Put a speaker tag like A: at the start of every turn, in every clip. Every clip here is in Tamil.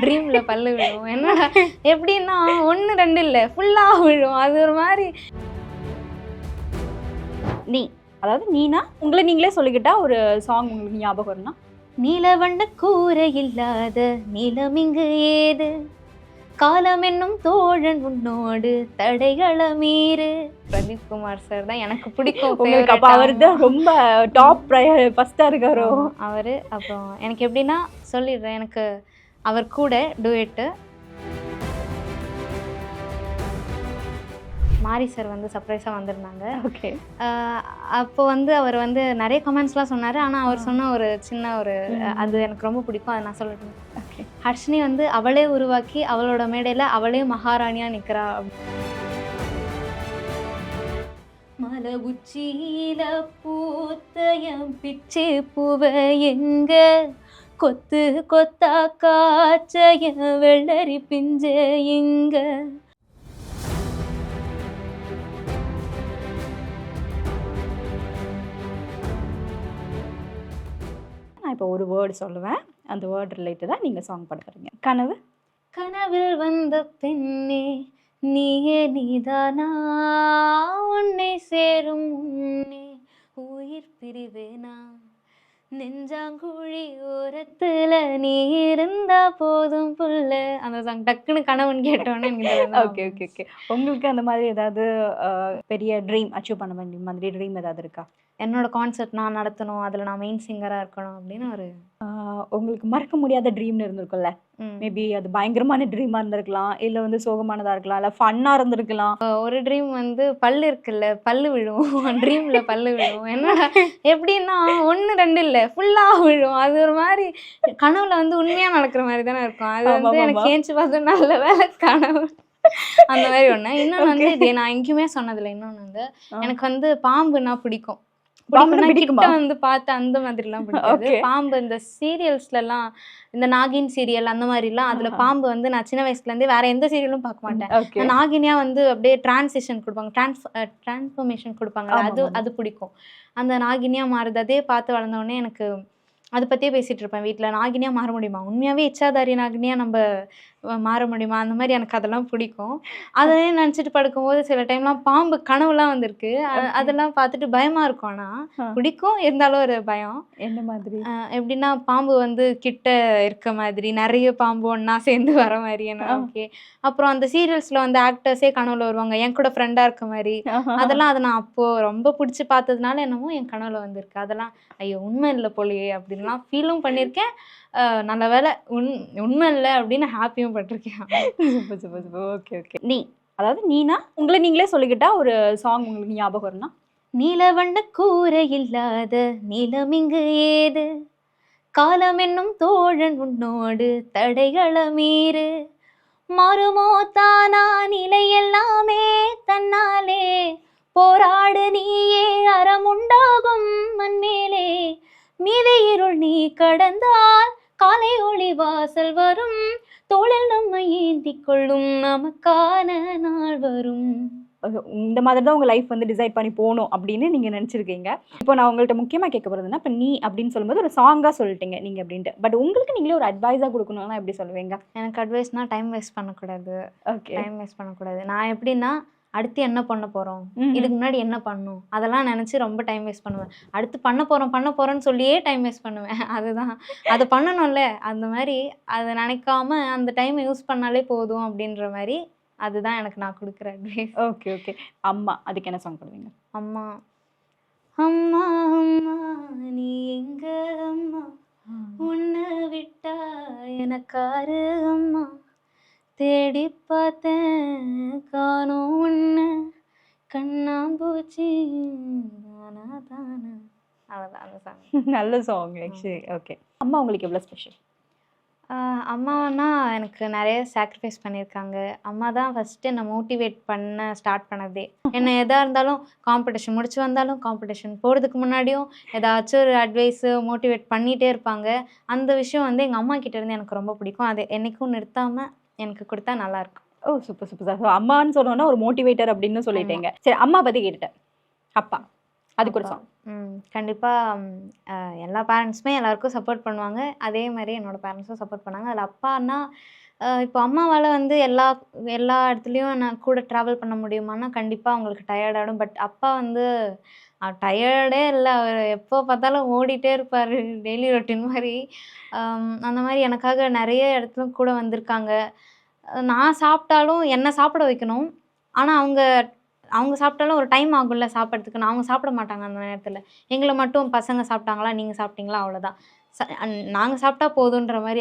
A: ட்ரீம்ல பல்லு விழும். என்னடா எப்படின்னா 1, 2 இல்ல ஃபுல்லா விழும். அது ஒரு மாதிரி.
B: நீ அதாவது நீனா உங்களை நீங்களே சொல்லிக்கிட்டா ஒரு சாங் உங்களுக்கு ஞாபகம் வரும்னா?
A: நீலவண்ண கூரை இல்லாத நிலம் இங்கு ஏது, காலம் என்னும் தோழன் உன்னோடு தடைகள மீறு. பிரதீப் குமார் சார் தான் எனக்கு பிடிக்கும்.
B: உங்களுக்கு அப்ப அவர் தான் ரொம்ப டாப் ஃபர்ஸ்டா இருக்காரோ?
A: அவரு. அப்புறம் எனக்கு எப்படின்னா சொல்லிடுறேன், எனக்கு அவர் கூட டூயட்டு மாரி சார் வந்து சர்ப்ரைஸாக வந்திருந்தாங்க.
B: ஓகே.
A: அப்போ வந்து அவர் வந்து நிறைய கமெண்ட்ஸ்லாம் சொன்னார். ஆனால் அவர் சொன்ன ஒரு சின்ன ஒரு அது எனக்கு ரொம்ப பிடிக்கும். அதை நான் சொல்லட்டும்.
B: ஓகே.
A: ஹர்ஷினி வந்து அவளே உருவாக்கி அவளோட மேடையில் அவளே மகாராணியாக நிற்கிறா. மலை உச்சியில பூத்தயம் பிச்சு பூவ எங்க கொத்து கொத்தா காய்ச்சய வெள்ளரி பிஞ்ச எங்க.
B: நான் இப்போ ஒரு வேர்டு சொல்லுவேன், அந்த வேர்டு ரிலேட்டடாக நீங்கள் சாங் பாட போறீங்க. கனவு.
A: கனவில் வந்த பெண்ணே நீயே நீதானா, உன்னை சேரும் உன்னே உயிர் பிரிவேனா, நெஞ்சாங்குழி ஓரத்துல நீ இருந்தா போதும் புள்ள. அந்த சாங் டக்குன்னு கனவுன்னு கேட்டோன்னே எனக்கு
B: ஓகே ஓகே ஓகே. உங்களுக்கு அந்த மாதிரி ஏதாவது பெரிய ட்ரீம் அச்சீவ் பண்ண வேண்டிய மாதிரி ட்ரீம் ஏதாவது இருக்கா?
A: என்னோட கான்சர்ட் நான் நடத்தணும், அதில் நான் மெயின் சிங்கராக இருக்கணும் அப்படின்னு ஒரு
B: உங்களுக்கு மறக்க முடியாத ட்ரீம்னு இருந்திருக்கும்ல? மேபி அது பயங்கரமான ட்ரீமாக இருந்திருக்கலாம், இல்லை வந்து சோகமானதாக இருக்கலாம், இல்லை ஃபன்னாக இருந்திருக்கலாம்.
A: ஒரு ட்ரீம் வந்து பல்லு இருக்குல்ல, பல்லு விழும். ட்ரீம்ல பல்லு விழும். என்னடா எப்படின்னா 1, 2 இல்லை ஃபுல்லாக விழும். அது ஒரு மாதிரி கனவுல வந்து உண்மையாக நடக்கிற மாதிரி தானே இருக்கும். அது வந்து எனக்கு ஏஞ்சி பார்த்து நல்ல வேலை கனவு அந்த மாதிரி ஒன்று. இன்னொன்று வந்து இது நான் எங்கேயுமே சொன்னதில்லை. இன்னொன்று வந்து எனக்கு வந்து பாம்புன்னா பிடிக்கும். கிட்ட வந்து பார்த்து அந்த மாதிரிலாம் பிடிக்காது. பாம்பு இந்த சீரியல்ஸ்லாம், இந்த நாகின் சீரியல் அந்த மாதிரிலாம், அதுல பாம்பு வந்து நான் சின்ன வயசுல இருந்தே வேற எந்த சீரியலும் பார்க்க மாட்டேன். நாகினியா வந்து அப்படியே டிரான்சிஷன் கொடுப்பாங்க, டிரான்ஸ்ஃபர்மேஷன் கொடுப்பாங்க, அது பிடிக்கும். அந்த நாகினியா மாறுது அதே பார்த்து வளர்ந்த உடனே எனக்கு அதை பற்றியே பேசிகிட்டு இருப்பேன் வீட்டில். நாகினியா மாற முடியுமா, உண்மையாகவே இச்சாதாரி நாகினியா நம்ம மாற முடியுமா, அந்த மாதிரி எனக்கு அதெல்லாம் பிடிக்கும். அதே நினச்சிட்டு படுக்கும்போது சில டைம்லாம் பாம்பு கனவுலாம் வந்திருக்கு. அதெல்லாம் பார்த்துட்டு பயமாக இருக்கும். ஆனால் பிடிக்கும், இருந்தாலும் ஒரு பயம்.
B: என்ன மாதிரி?
A: எப்படின்னா பாம்பு வந்து கிட்ட இருக்க மாதிரி, நிறைய பாம்பு ஒன்றா சேர்ந்து வர மாதிரி என்ன. ஓகே. அப்புறம் அந்த சீரியல்ஸில் வந்து ஆக்டர்ஸே கனவுல வருவாங்க என் கூட ஃப்ரெண்டாக இருக்க மாதிரி. அதெல்லாம் அதை நான் அப்போது ரொம்ப பிடிச்சி பார்த்ததுனால என்னமோ என் கனவுல வந்திருக்கு. அதெல்லாம் ஐயோ உண்மை இல்லை போலியே அப்படின்லாம் ஃபீலும் பண்ணியிருக்கேன். நல்ல வேலை உண்மை இல்லை அப்படின்னு ஹாப்பியும் பட்டிருக்கேன்.
B: Super super super. Okay okay. நீ அதாவது நீனா உங்களை நீங்களே சொல்லிக்கிட்டா ஒரு சாங் உங்களுக்கு ஞாபகம் வரும்னா?
A: நீலவண்ண கூரை இல்லாத நிலம் இங்கு ஏது, காலம் என்னும் தோழன் உன்னோடு தடைகள மீறு, மாறுமோ தானா நிலை எல்லாமே தன்னாலே, போராடு நீயே அறமுண்டாகும் மண்மேலே, மீதி இருள் நீ கடந்தால் காலை ஒளி வாசல் வரும், தோளில் நம்மை ஏந்தி கொள்ளும் நமக்கான நாள் வரும்.
B: இந்த மாதிரி தான் உங்கள் லைஃப் வந்து டிசைட் பண்ணி போகணும் அப்படின்னு நீங்கள் நினச்சிருக்கீங்க. இப்போ நான் உங்கள்கிட்ட முக்கியமாக கேட்க போகிறதுனா, இப்போ நீ அப்படின்னு சொல்லும்போது ஒரு சாங்காக சொல்லிட்டீங்க நீங்கள் அப்படின்ட்டு. பட் உங்களுக்கு நீங்களே ஒரு அட்வைஸாக கொடுக்கணும்னா எப்படி சொல்லுவீங்க?
A: எனக்கு அட்வைஸ்னால் டைம் வேஸ்ட் பண்ணக்கூடாது.
B: ஓகே.
A: டைம் வேஸ்ட் பண்ணக்கூடாது. நான் எப்படின்னா அடுத்து என்ன பண்ண போகிறோம், இதுக்கு முன்னாடி என்ன பண்ணணும், அதெல்லாம் நினச்சி ரொம்ப டைம் வேஸ்ட் பண்ணுவேன். அடுத்து பண்ண போகிறோன்னு சொல்லியே டைம் வேஸ்ட் பண்ணுவேன். அதுதான் அது பண்ணணும்ல, அந்த மாதிரி அதை நினைக்காம அந்த டைமை யூஸ் பண்ணாலே போதும் அப்படின்ற மாதிரி. அதுதான் எனக்கு நான் கொடுக்குற அட்வைஸ்.
B: Okay okay. அம்மா, அதுக்கு என்ன சாங் பண்ணுவீங்க?
A: அம்மா அம்மா அம்மா நீ எங்க அம்மா, உன்னை விட்டா எனக்காரு அம்மா, தேடி பார்த்தேன் காணோம் உன்னை, கண்ணாம்பூச்சி தானா. அவ்வளோதான் அந்த சாங்.
B: நல்ல சாங் ஆக்சுவலி. ஓகே. அம்மா உங்களுக்கு எவ்வளோ ஸ்பெஷல்?
A: அம்மானா எனக்கு நிறைய சாக்ரிஃபைஸ் பண்ணியிருக்காங்க. அம்மா தான் ஃபஸ்ட்டு என்னை மோட்டிவேட் பண்ண ஸ்டார்ட் பண்ணதே. என்ன எதாக இருந்தாலும் காம்படிஷன் முடிச்சு வந்தாலும், காம்படிஷன் போகிறதுக்கு முன்னாடியும் ஏதாச்சும் ஒரு அட்வைஸு மோட்டிவேட் பண்ணிகிட்டே இருப்பாங்க. அந்த விஷயம் வந்து எங்கள் அம்மா கிட்டேருந்து எனக்கு ரொம்ப பிடிக்கும். அது என்றைக்கும் நிறுத்தாமல் எனக்கு கொடுத்தா நல்லாயிருக்கும்.
B: ஓ சூப்பர் சூப்பர் சார். அம்மான்னு சொன்னோன்னா ஒரு மோட்டிவேட்டர் அப்படின்னு சொல்லிட்டீங்க. சரி, அம்மா பற்றி கேட்டுட்டேன். அப்பா அதுக்கு ஒரு சாங்.
A: கண்டிப்பாக எல்லா பேரண்ட்ஸுமே எல்லாருக்கும் சப்போர்ட் பண்ணுவாங்க. அதே மாதிரி என்னோட பேரண்ட்ஸும் சப்போர்ட் பண்ணாங்க. அதில் அப்பான்னா இப்போ அம்மாவால் வந்து எல்லா எல்லா இடத்துலையும் நான் கூட ட்ராவல் பண்ண முடியுமான்னா கண்டிப்பாக அவங்களுக்கு டயர்ட் ஆகிடும். பட் அப்பா வந்து டயர்டே இல்லை. அவர் எப்போ பார்த்தாலும் ஓடிட்டே இருப்பார், டெய்லி ரொட்டீன் மாதிரி. அந்த மாதிரி எனக்காக நிறைய இடத்துல கூட வந்திருக்காங்க. நான் சாப்பிட்டாலும் என்னை சாப்பிட வைக்கணும். ஆனால் அவங்க சாப்பிட்டாலும் ஒரு டைம் ஆகும்ல சாப்பிட்றதுக்கு. அவங்க சாப்பிட மாட்டாங்க அந்த நேரத்தில். எங்களை மட்டும் பசங்க சாப்பிட்டாங்களா, நீங்கள் சாப்பிட்டீங்களா, அவ்வளோதான். நாங்கள் சாப்பிட்டா போதுன்ற மாதிரி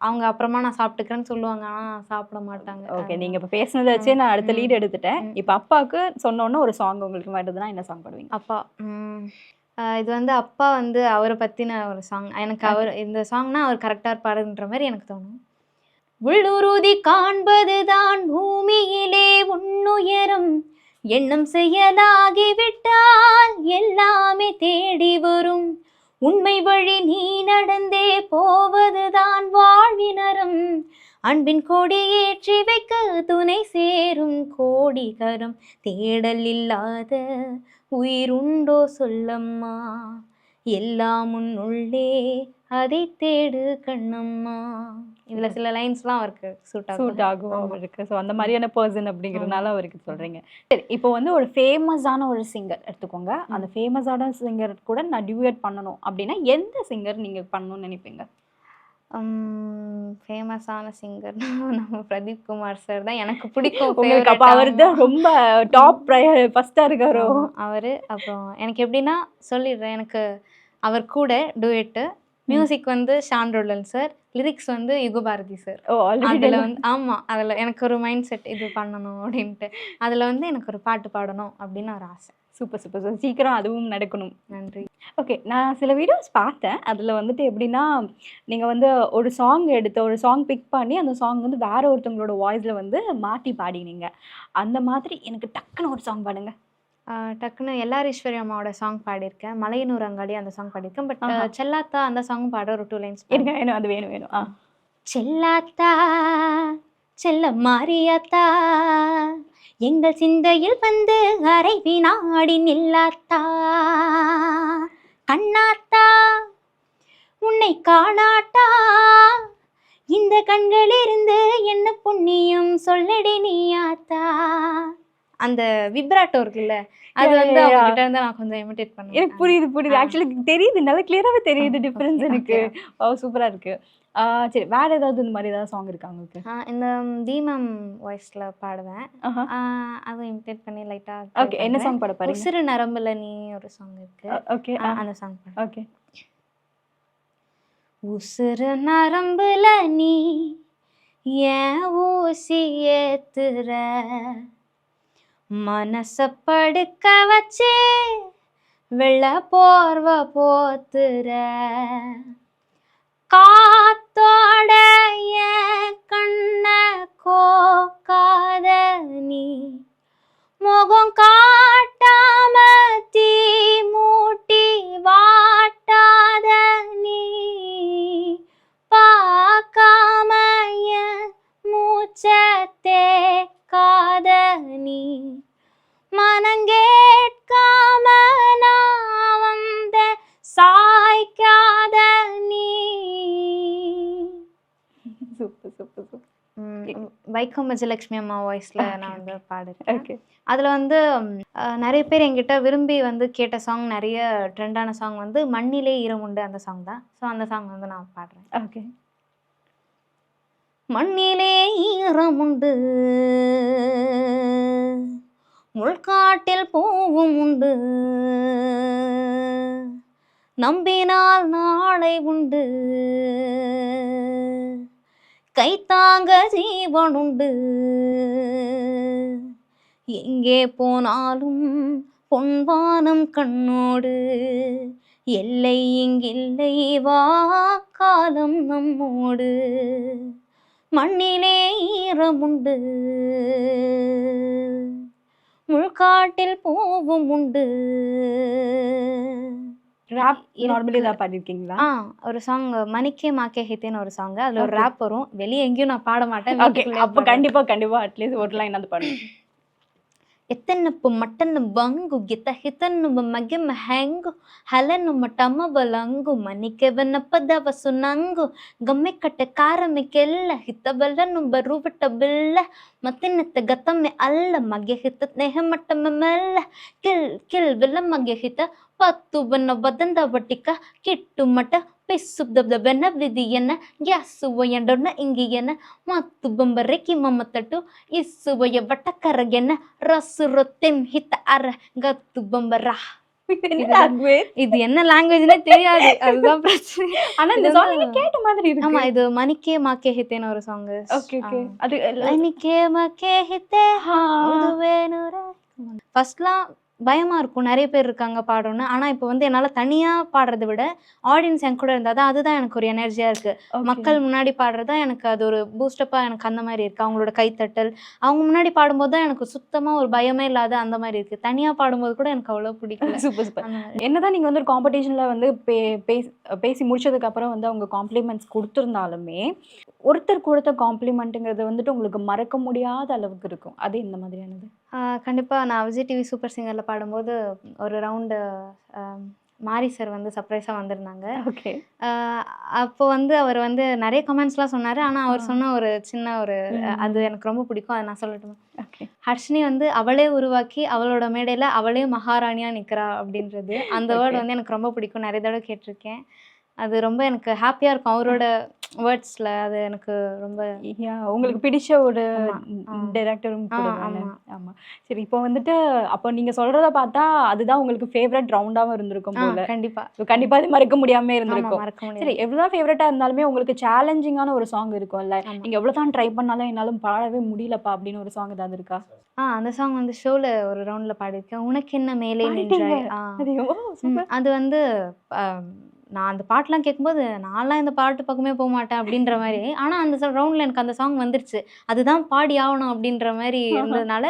A: அவங்க அப்புறமா நான் சாப்பிட்டுக்கிறேன்னு சொல்லுவாங்க. ஆனால் சாப்பிட மாட்டாங்க.
B: ஓகே, நீங்கள் இப்போ பேசுனதை வச்சே நான் அடுத்த லீட் எடுத்துட்டேன். இப்போ அப்பாவுக்கு சொன்னோன்னே ஒரு சாங் உங்களுக்கு வேண்டதுன்னா என்ன சாங் பாடுவீங்க?
A: அப்பா இது வந்து அப்பா வந்து அவரை பற்றின ஒரு சாங். எனக்கு இந்த சாங்னா அவர் கரெக்டாக இருப்பாருன்ற மாதிரி எனக்கு தோணும். உள்ளுறுதி காண்பதுதான் பூமியிலே உன்னுயரம், எண்ணம் செயலாகிவிட்டால் எல்லாமே தேடி வரும். உண்மை வழி நீ நடந்தே போவதுதான் வாழ்வினரம், அன்பின் கொடி ஏற்றி வைக்க துணை சேரும் கோடிகரம். தேடல் இல்லாத உயிருண்டோ சொல்லம்மா, எல்லாம் உன்னுள்ளே அதை தேடு கண்ணம்மா. இதில் சில லைன்ஸ்லாம் அவருக்கு சூட் ஆகும்
B: அவருக்கு. ஸோ அந்த மாதிரியான பர்சன் அப்படிங்கிறதுனால அவருக்கு சொல்கிறீங்க. சரி, இப்போ வந்து ஒரு ஃபேமஸான ஒரு சிங்கர் எடுத்துக்கோங்க. அந்த ஃபேமஸான சிங்கர் கூட நான் டியூயட் பண்ணணும் அப்படின்னா எந்த சிங்கர் நீங்கள் பண்ணணும்னு நினைப்பீங்க?
A: ஃபேமஸான சிங்கர்னா நம்ம பிரதீப் குமார் சார் தான் எனக்கு பிடிக்கும்.
B: அப்போ அவர் தான் ரொம்ப டாப் ஃபஸ்ட்டாக இருக்காரோ
A: அவர். அப்புறம் எனக்கு எப்படின்னா சொல்லிடுறேன், எனக்கு அவர் கூட டூயட்டு. மியூசிக் வந்து ஷான் ரோல்டன் சார், லிரிக்ஸ் வந்து யுகபாரதி சார். அதில் வந்து ஆமாம், அதில் எனக்கு ஒரு மைண்ட் செட் இது பண்ணணும் அப்படின்ட்டு. அதில் வந்து எனக்கு ஒரு பாட்டு பாடணும் அப்படின்னு ஒரு ஆசை.
B: சூப்பர் சூப்பர் சார், சீக்கிரம் அதுவும் நடக்கணும்.
A: நன்றி.
B: ஓகே, நான் சில வீடியோஸ் பார்த்தேன். அதில் வந்துட்டு எப்படின்னா நீங்கள் வந்து ஒரு சாங் ஒரு சாங் பிக் பண்ணி அந்த சாங் வந்து வேற ஒருத்தவங்களோட வாய்ஸில் வந்து மாற்றி பாடினீங்க. அந்த மாதிரி எனக்கு டக்குன்னு ஒரு சாங் பாடுங்க.
A: டக்குன்னு எல்லார் ஈஸ்வரி அம்மாவோட சாங் பாடியிருக்கேன். மலையனூர் அங்காடி அந்த சாங் பாடியிருக்கேன். பட் செல்லாத்தா அந்த சாங் பாட ஒரு 2 லைன்ஸ்
B: வேணும். அது வேணும்.
A: செல்லாத்தா செல்ல மாரியாத்தா, எங்கள் சிந்தையில் வந்து அரை வினாடி நில்லாத்தா, கண்ணாத்தா உன்னை காணாட்டா, இந்த கண்களிலிருந்து என்ன புண்ணியம் சொல்லடி நீயாத்தா. அந்த விப்ராட்டோ இருக்குல்ல, அது வந்து அவங்ககிட்ட இருந்து நான் கொஞ்சம் இமிட்டேட் பண்ணேன்.
B: எனக்கு புரியுது. ஆக்சுவலி தெரியுது, நல்லா கிளியராகவே தெரியுது டிஃப்ரென்ஸ் எனக்கு. சூப்பராக இருக்கு. சரி, வேற ஏதாவது இந்த மாதிரி ஏதாவது சாங் இருக்கா உங்களுக்கு?
A: இந்த தீமம் வாய்ஸ்ல பாடுவேன். அதுவும் இமிட்டேட் பண்ணி லைட்டா.
B: ஓகே, என்ன சாங் பாட போறீங்க?
A: உசிறு நரம்புல நீ ஒரு சாங் இருக்கு.
B: ஓகே,
A: அந்த சாங் பாடு.
B: ஓகே.
A: உசிறு நரம்புல நீ ஏன் ஊசி ஏத்துற, மனச படுக்க வச்சே வெள்ள போர்வ போத்துற, காத்தோட கண்ண கோக்காத நீ, முகம் காட்டாம தீ மூட்டி வாட்டாத நீ, பார்க்காம மூச்சத்தே காத நீ, மனங்கேட்காம நான் வந்த சாய்க்காத நீ.
B: Super super super.
A: Vaikom Vijayalakshmi அம்மா வாய்ஸ்ல நான் வந்து பாடுறேன்.
B: ஓகே.
A: அதில் வந்து நிறைய பேர் என்கிட்ட விரும்பி வந்து கேட்ட சாங், நிறைய ட்ரெண்டான சாங் வந்து மண்ணிலே ஈரமுண்டு அந்த சாங் தான். ஸோ அந்த சாங் வந்து நான் பாடுறேன்.
B: ஓகே.
A: மண்ணிலே ஈரமுண்டு, முள்காட்டில் பூவும் உண்டு, நம்பினால் நாளை உண்டு, கைத்தாங்க ஜீவனுண்டு, எங்கே போனாலும் பொன்வானம் கண்ணோடு, எல்லை இங்கில்லை வா காலம் நம்மோடு, மண்ணிலே ஈரமுண்டு, முள்காட்டில் பூவும் உண்டு.
B: ராப் நார்மலி தான் பாடிருக்கீங்களா?
A: ஒரு சாங் மணிக்கே மாக்கே ஹித்தேன்னு ஒரு சாங். அதில் ஒரு ராப் வரும். வெளியே எங்கேயும் நான் பாட மாட்டேன்.
B: ஓகே, அப்போ கண்டிப்பா அட்லீஸ்ட் ஒரு லைன் அது பாடுங்க.
A: ಎತ್ತನ್ನಪ್ಪು ಮಟ್ಟನ್ನು ಬಂಗು ಗಿತ ಹಿತನ್ನು ಮಗೆಮ ಹೆಂಗು ಹಲನು ಮಟಮ ಬಲಂಗು ಮನಿಕೆವನ ಪದವ ಸುನಂಗು ಗಮ್ಮೆ ಕಟ್ಟೆ ಕಾರಮೆಕೆಲ್ಲ ಹಿತಬಲ್ಲನು ಬರುವಟ ಬಿಲ್ಲ ಮತ್ತಿನ್ನತ್ತ ಗತಮ್ಮೆ ಅಲ್ಲ ಮಗೆ ಹಿತ ಸ್ನೇಹ ಮಟ್ಟಮ ಮೆಲ್ಲ ಕಿಲ್ ಬಿಲ್ಲ ಮಗೆ ಹಿತ ಪತ್ತು ಬನ್ನ ಬದಂದ ಬಟ್ಟಿಕ ಕಿಟ್ಟು ಮಟ ಪಿಸ್ಸುಬ್ದಬ್ದಬೆನ ವಿಧಿಯನ್ನ ಗ್ಯಾಸುವ ಎಂಡೊನ್ನ ಇಂಗಿಯನ್ನ ಮತ್ತು ಬೊಂಬರೆಕಿ ಮಮ್ಮತ್ತಟ್ಟು ಇಸ್ಸುವಯ ಬಟ್ಟ ಕರಗೆನ್ನ ರಸು ರೊತ್ತೆಮ್ ಹಿತ ಅರ ಗತ್ತು ಬೊಂಬರ. இது என்ன லாங்குவேஜ்னே தெரியாது, அதுதான் பிரச்சனை.
B: ஆனா இந்த சாங் நீங்க கேட்ட மாதிரி இருக்கு.
A: ஆமா, இது மணிக்கே மாக்கே ஹித்தேன்னு ஒரு சாங்.
B: Okay okay. அது
A: மணிக்கே மாக்கே ஹித்தே உதுவேனுரா. ஃபர்ஸ்ட்லாம் பயமா இருக்கும், நிறைய பேர் இருக்காங்க பாடணும்னு. ஆனா இப்போ வந்து என்னால தனியா பாடுறதை விட ஆடியன்ஸ் என் கூட இருந்தா தான் அதுதான் எனக்கு ஒரு எனர்ஜியா இருக்கு. மக்கள் முன்னாடி பாடுறதா எனக்கு அது ஒரு பூஸ்டப்பா எனக்கு அந்த மாதிரி இருக்கு. அவங்களோட கைத்தட்டல், அவங்க முன்னாடி பாடும்போது தான் எனக்கு சுத்தமா ஒரு பயமே இல்லாத அந்த மாதிரி இருக்கு. தனியா பாடும்போது கூட எனக்கு அவ்வளவு பிடிக்கல.
B: Super super. என்னதான் நீங்க வந்து ஒரு காம்படிஷன்ல வந்து பேசி முடிச்சதுக்கு அப்புறம் வந்து அவங்க காம்ப்ளிமெண்ட்ஸ் கொடுத்திருந்தாலுமே ஒருத்தர் கொடுத்த காம்ப்ளிமெண்ட்டுங்கிறது வந்துட்டு உங்களுக்கு மறக்க முடியாத அளவுக்கு இருக்கும். அது இந்த மாதிரியானது?
A: கண்டிப்பா. நான் விஜய் டிவி சூப்பர் சிங்கர்ல பாடும்போது ஒரு ரவுண்டு மாரி சார் வந்து சர்ப்ரைஸா வந்திருந்தாங்க.
B: ஓகே.
A: அப்போ வந்து அவர் வந்து நிறைய கமெண்ட்ஸ்லாம் சொன்னாரு. ஆனா அவர் சொன்ன ஒரு சின்ன ஒரு அது எனக்கு ரொம்ப பிடிக்கும். அதை நான் சொல்லட்டுமா?
B: ஓகே.
A: ஹர்ஷினி வந்து அவளே உருவாக்கி அவளோட மேடையில அவளே மகாராணியா நிக்கிறா அப்படின்றது, அந்த வேர்டு வந்து எனக்கு ரொம்ப பிடிக்கும். நிறைய தடவை கேட்டிருக்கேன். அது ரொம்ப எனக்கு ஹாப்பியா இருக்கும் அவரோட வேர்ட்ஸ்ல. அது எனக்கு ரொம்ப
B: உங்களுக்கு பிடிச்ச ஒரு டைரக்டரும் கூட. ஆமா. சரி, இப்போ வந்துட்டு அப்போ நீங்க சொல்றத பார்த்தா அதுதான் உங்களுக்கு ஃபேவரட் ரவுண்டாவும் இருந்திருக்கும் போல.
A: கண்டிப்பா
B: கண்டிப்பா அது மறக்க முடியாம இருந்திருக்கும்.
A: மறக்க முடியாது.
B: சரி, எவ்வளவுதான் ஃபேவரட்டா இருந்தாலுமே உங்களுக்கு சேலஞ்சிங்கான ஒரு சாங் இருக்கும்ல, நீங்க எவ்வளவுதான் ட்ரை பண்ணாலும் என்னாலும் பாடவே முடியலப்பா அப்படின்னு ஒரு சாங் ஏதாவது இருக்கா?
A: அந்த சாங் வந்து ஷோல ஒரு ரவுண்ட்ல பாடியிருக்கேன். உனக்கு என்ன மேலே நின்றாய். அது வந்து நான் அந்த பாட்டுலாம் கேட்கும்போது நான்லாம் இந்த பாட்டு பக்கமே போக மாட்டேன் அப்படின்ற மாதிரி. ஆனால் அந்த ரவுண்டில் எனக்கு அந்த சாங் வந்துருச்சு, அதுதான் பாடி ஆகணும் அப்படின்ற மாதிரி இருந்ததுனால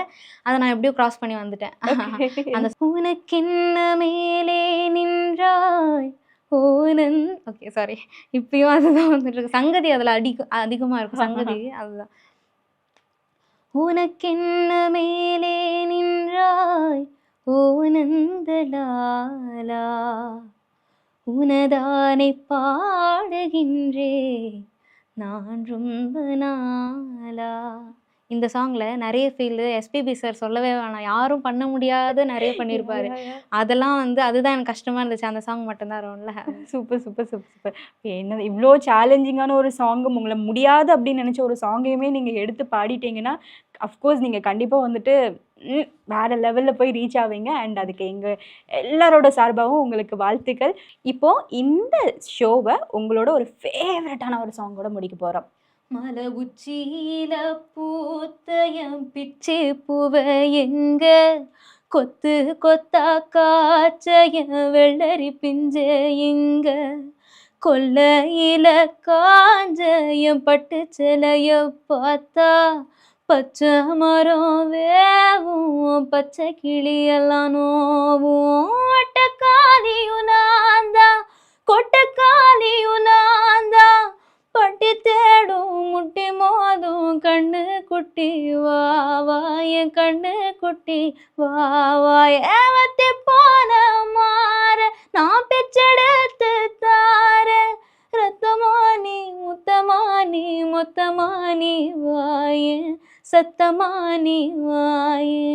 A: அதை நான் எப்படியோ கிராஸ் பண்ணி வந்துட்டேன். அந்த உனக்கென்ன மேலே நின்றாய் ஓனன். ஓகே, சாரி, இப்பயும் அதுதான் வந்துட்டு இருக்கு. சங்கதி அதில் அதிகமாக இருக்கும். சங்கதி அதுதான். உனக்கென்ன மேலே நின்றாய் ஓனந்தலாலா உனதானை பாடுகின்றே நான் ரொம்ப நாளா. இந்த சாங்ல நிறைய ஃபீல் எஸ்பிபி சார் சொல்லவே வேணாம், யாரும் பண்ண முடியாத நிறைய பண்ணியிருப்பாரு. அதெல்லாம் வந்து அதுதான் எனக்கு கஷ்டமா இருந்துச்சு. அந்த சாங் மட்டும்தான் ரவுண்ட்ல.
B: Super super super super. என்ன இவ்வளோ சேலஞ்சிங்கான ஒரு சாங்கும் உங்களை முடியாது அப்படின்னு நினச்ச ஒரு சாங்கையுமே நீங்கள் எடுத்து பாடிட்டீங்கன்னா அஃப்கோர்ஸ் நீங்கள் கண்டிப்பாக வந்துட்டு வேறு லெவலில் போய் ரீச் ஆவீங்க. அண்ட் அதுக்கு எங்கள் எல்லாரோட சார்பாகவும் உங்களுக்கு வாழ்த்துக்கள். இப்போது இந்த ஷோவை உங்களோட ஒரு ஃபேவரட்டான ஒரு சாங்கோட முடிக்க போகிறோம்.
A: மலை உச்சியில பூத்தயம் பிச்சு பூவ எங்க கொத்து கொத்தா காய்ச்சய வெள்ளரி பிஞ்ச எங்க கொல்லையில காஞ்சயம் பட்டு சிலைய பார்த்தா பச்சை மரம் வேவும் பச்சை கிளியெல்லாம் நோவும் ஒட்டக்காலியும் நான்தா கொட்டக்காலியும் நான்தா பட்டி தேடும் முட்டி மோதும் கண்ணு குட்டி வா வா என் கண்ணு குட்டி வா வா ஏவத்தி போன மாற நான் பெச்செடுத்து தார ரத்தமானி முத்தமானி மொத்தமானி வாயே சத்தமானி வாயே.